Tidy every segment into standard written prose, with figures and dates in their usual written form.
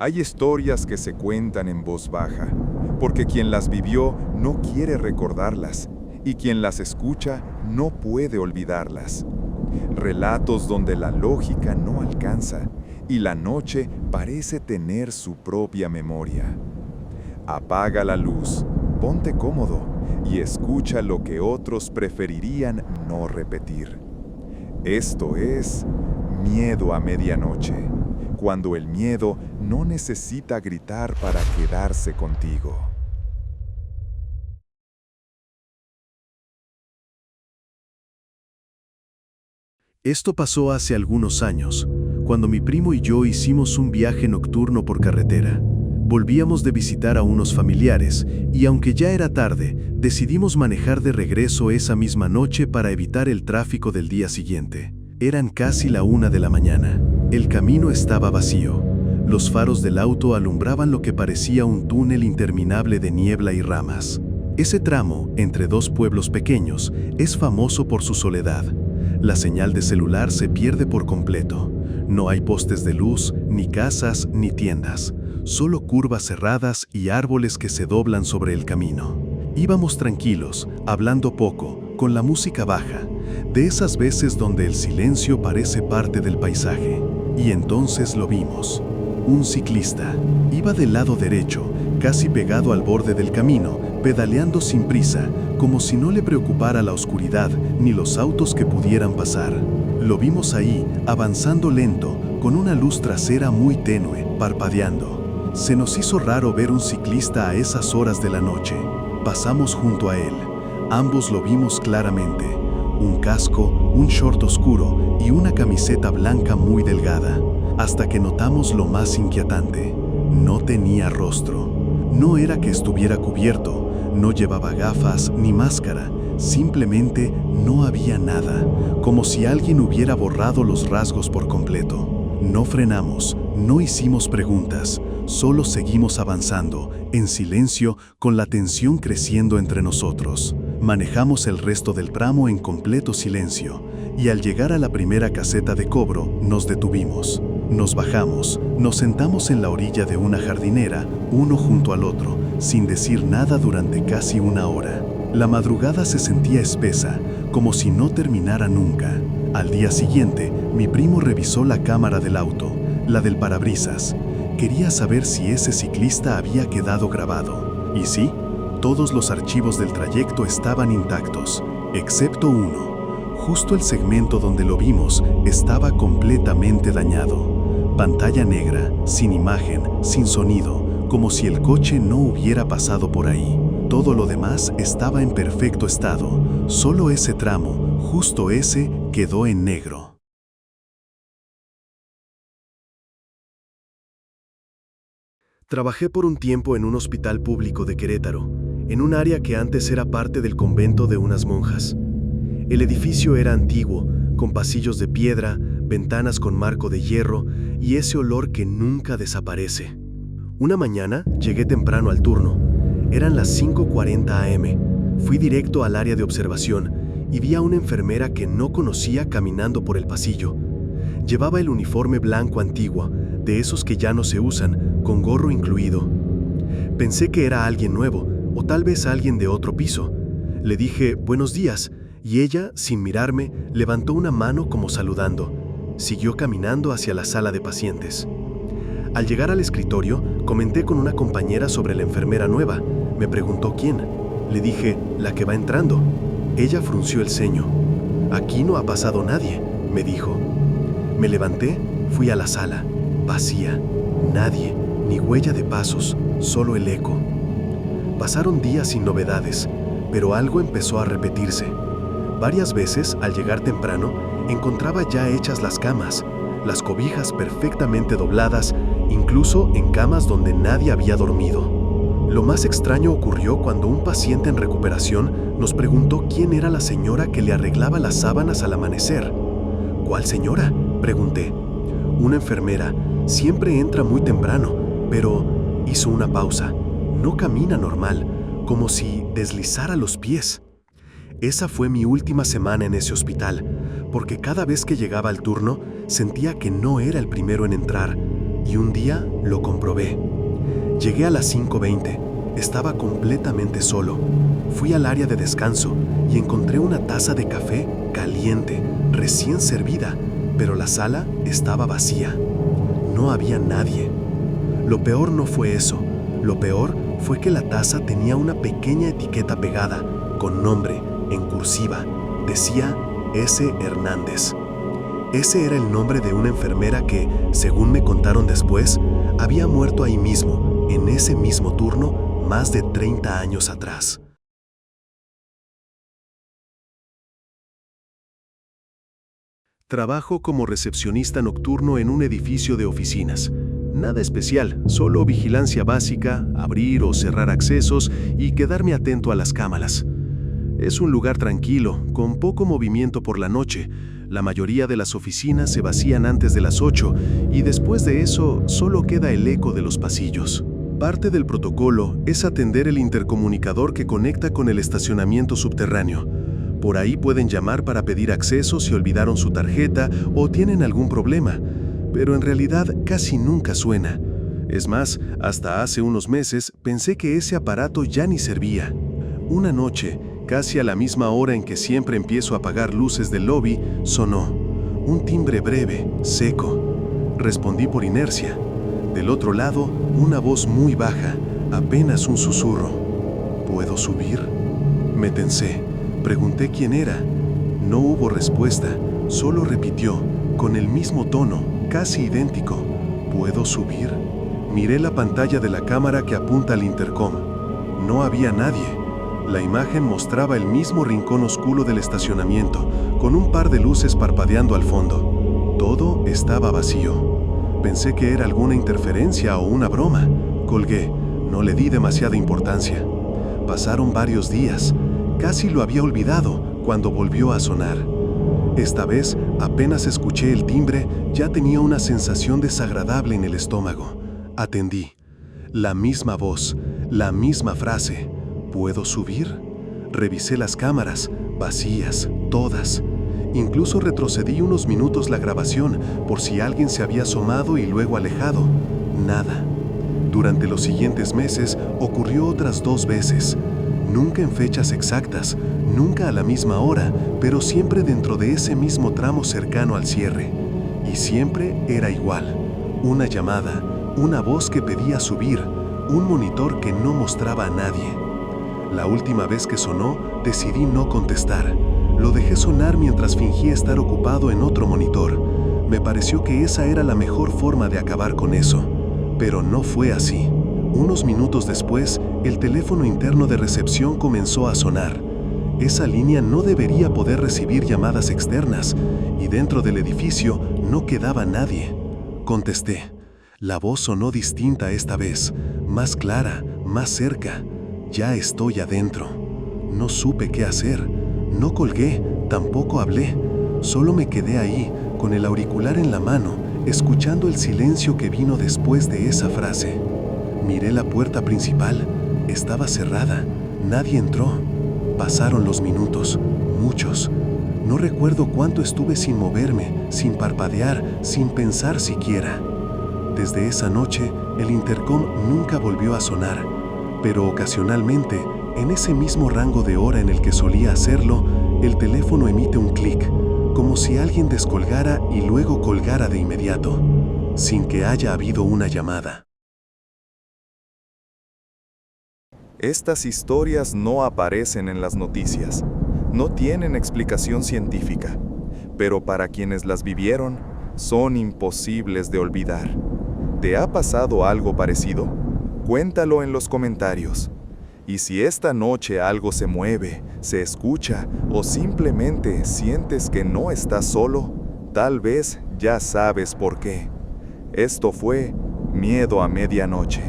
Hay historias que se cuentan en voz baja, porque quien las vivió no quiere recordarlas, y quien las escucha no puede olvidarlas. Relatos donde la lógica no alcanza, y la noche parece tener su propia memoria. Apaga la luz, ponte cómodo, y escucha lo que otros preferirían no repetir. Esto es Miedo a Medianoche, cuando el miedo no necesita gritar para quedarse contigo. Esto pasó hace algunos años, cuando mi primo y yo hicimos un viaje nocturno por carretera. Volvíamos de visitar a unos familiares y aunque ya era tarde, decidimos manejar de regreso esa misma noche para evitar el tráfico del día siguiente. Eran casi la 1 de la mañana. El camino estaba vacío. Los faros del auto alumbraban lo que parecía un túnel interminable de niebla y ramas. Ese tramo, entre dos pueblos pequeños, es famoso por su soledad. La señal de celular se pierde por completo. No hay postes de luz, ni casas, ni tiendas. Solo curvas cerradas y árboles que se doblan sobre el camino. Íbamos tranquilos, hablando poco, con la música baja, de esas veces donde el silencio parece parte del paisaje. Y entonces lo vimos. Un ciclista. Iba del lado derecho, casi pegado al borde del camino, pedaleando sin prisa, como si no le preocupara la oscuridad ni los autos que pudieran pasar. Lo vimos ahí, avanzando lento, con una luz trasera muy tenue, parpadeando. Se nos hizo raro ver un ciclista a esas horas de la noche. Pasamos junto a él. Ambos lo vimos claramente. Un casco, un short oscuro y una camiseta blanca muy delgada. Hasta que notamos lo más inquietante. No tenía rostro. No era que estuviera cubierto, no llevaba gafas ni máscara. Simplemente no había nada, como si alguien hubiera borrado los rasgos por completo. No frenamos, no hicimos preguntas, solo seguimos avanzando, en silencio, con la tensión creciendo entre nosotros. Manejamos el resto del tramo en completo silencio, y al llegar a la primera caseta de cobro, nos detuvimos. Nos bajamos, nos sentamos en la orilla de una jardinera, uno junto al otro, sin decir nada durante casi 1 hora. La madrugada se sentía espesa, como si no terminara nunca. Al día siguiente, mi primo revisó la cámara del auto, la del parabrisas. Quería saber si ese ciclista había quedado grabado. Y sí, todos los archivos del trayecto estaban intactos, excepto uno. Justo el segmento donde lo vimos estaba completamente dañado. Pantalla negra, sin imagen, sin sonido, como si el coche no hubiera pasado por ahí. Todo lo demás estaba en perfecto estado. Solo ese tramo, justo ese, quedó en negro. Trabajé por un tiempo en un hospital público de Querétaro, en un área que antes era parte del convento de unas monjas. El edificio era antiguo, con pasillos de piedra, ventanas con marco de hierro y ese olor que nunca desaparece. Una mañana llegué temprano al turno. Eran las 5:40 am. Fui directo al área de observación y vi a una enfermera que no conocía caminando por el pasillo. Llevaba el uniforme blanco antiguo, de esos que ya no se usan, con gorro incluido. Pensé que era alguien nuevo, o tal vez alguien de otro piso. Le dije, «Buenos días», y ella, sin mirarme, levantó una mano como saludando. Siguió caminando hacia la sala de pacientes. Al llegar al escritorio, comenté con una compañera sobre la enfermera nueva. Me preguntó quién. Le dije, «La que va entrando». Ella frunció el ceño. «Aquí no ha pasado nadie», me dijo. Me levanté, fui a la sala. Vacía. Nadie, ni huella de pasos, solo el eco. Pasaron días sin novedades, pero algo empezó a repetirse. Varias veces, al llegar temprano, encontraba ya hechas las camas, las cobijas perfectamente dobladas, incluso en camas donde nadie había dormido. Lo más extraño ocurrió cuando un paciente en recuperación nos preguntó quién era la señora que le arreglaba las sábanas al amanecer. «¿Cuál señora?», pregunté. «Una enfermera. Siempre entra muy temprano, pero…» hizo una pausa. «No camina normal, como si deslizara los pies». Esa fue mi última semana en ese hospital, porque cada vez que llegaba al turno, sentía que no era el primero en entrar. y un día lo comprobé. Llegué a las 5:20. Estaba completamente solo. Fui al área de descanso y encontré una taza de café caliente, recién servida, pero la sala estaba vacía. No había nadie. Lo peor no fue eso. Lo peor fue que la taza tenía una pequeña etiqueta pegada, con nombre, en cursiva. Decía S. Hernández. Ese era el nombre de una enfermera que, según me contaron después, había muerto ahí mismo, en ese mismo turno, más de 30 años atrás. Trabajo como recepcionista nocturno en un edificio de oficinas. Nada especial, solo vigilancia básica, abrir o cerrar accesos y quedarme atento a las cámaras. Es un lugar tranquilo, con poco movimiento por la noche. La mayoría de las oficinas se vacían antes de las 8 y después de eso solo queda el eco de los pasillos. Parte del protocolo es atender el intercomunicador que conecta con el estacionamiento subterráneo. Por ahí pueden llamar para pedir acceso si olvidaron su tarjeta o tienen algún problema, pero en realidad casi nunca suena. Es más, hasta hace unos meses pensé que ese aparato ya ni servía. Una noche, casi a la misma hora en que siempre empiezo a apagar luces del lobby, sonó. Un timbre breve, seco. Respondí por inercia. Del otro lado, una voz muy baja, apenas un susurro. ¿Puedo subir? Me tensé. Pregunté quién era. No hubo respuesta, solo repitió, con el mismo tono, casi idéntico. ¿Puedo subir? Miré la pantalla de la cámara que apunta al intercom. No había nadie. La imagen mostraba el mismo rincón oscuro del estacionamiento, con un par de luces parpadeando al fondo. Todo estaba vacío. Pensé que era alguna interferencia o una broma. Colgué. No le di demasiada importancia. Pasaron varios días. Casi lo había olvidado cuando volvió a sonar. Esta vez, apenas escuché el timbre, ya tenía una sensación desagradable en el estómago. Atendí. La misma voz, la misma frase. ¿Puedo subir? Revisé las cámaras, vacías, todas. Incluso retrocedí unos minutos la grabación por si alguien se había asomado y luego alejado. Nada. Durante los siguientes meses ocurrió otras 2 veces. Nunca en fechas exactas, nunca a la misma hora, pero siempre dentro de ese mismo tramo cercano al cierre. Y siempre era igual. Una llamada, una voz que pedía subir, un monitor que no mostraba a nadie. La última vez que sonó, decidí no contestar. Lo dejé sonar mientras fingí estar ocupado en otro monitor. Me pareció que esa era la mejor forma de acabar con eso. Pero no fue así. Unos minutos después, el teléfono interno de recepción comenzó a sonar. Esa línea no debería poder recibir llamadas externas, y dentro del edificio no quedaba nadie. Contesté. La voz sonó distinta esta vez, más clara, más cerca. Ya estoy adentro. No supe qué hacer. No colgué, tampoco hablé. Solo me quedé ahí, con el auricular en la mano, escuchando el silencio que vino después de esa frase. Miré la puerta principal. Estaba cerrada. Nadie entró. Pasaron los minutos, muchos. No recuerdo cuánto estuve sin moverme, sin parpadear, sin pensar siquiera. Desde esa noche, el intercom nunca volvió a sonar, pero ocasionalmente, en ese mismo rango de hora en el que solía hacerlo, el teléfono emite un clic, como si alguien descolgara y luego colgara de inmediato, sin que haya habido una llamada. Estas historias no aparecen en las noticias, no tienen explicación científica, pero para quienes las vivieron, son imposibles de olvidar. ¿Te ha pasado algo parecido? Cuéntalo en los comentarios. Y si esta noche algo se mueve, se escucha o simplemente sientes que no estás solo, tal vez ya sabes por qué. Esto fue Miedo a Medianoche.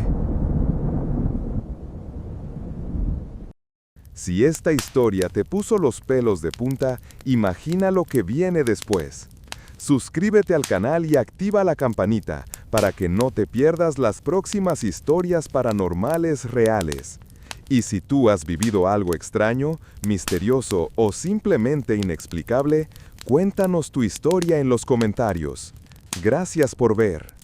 Si esta historia te puso los pelos de punta, imagina lo que viene después. Suscríbete al canal y activa la campanita para que no te pierdas las próximas historias paranormales reales. Y si tú has vivido algo extraño, misterioso o simplemente inexplicable, cuéntanos tu historia en los comentarios. Gracias por ver.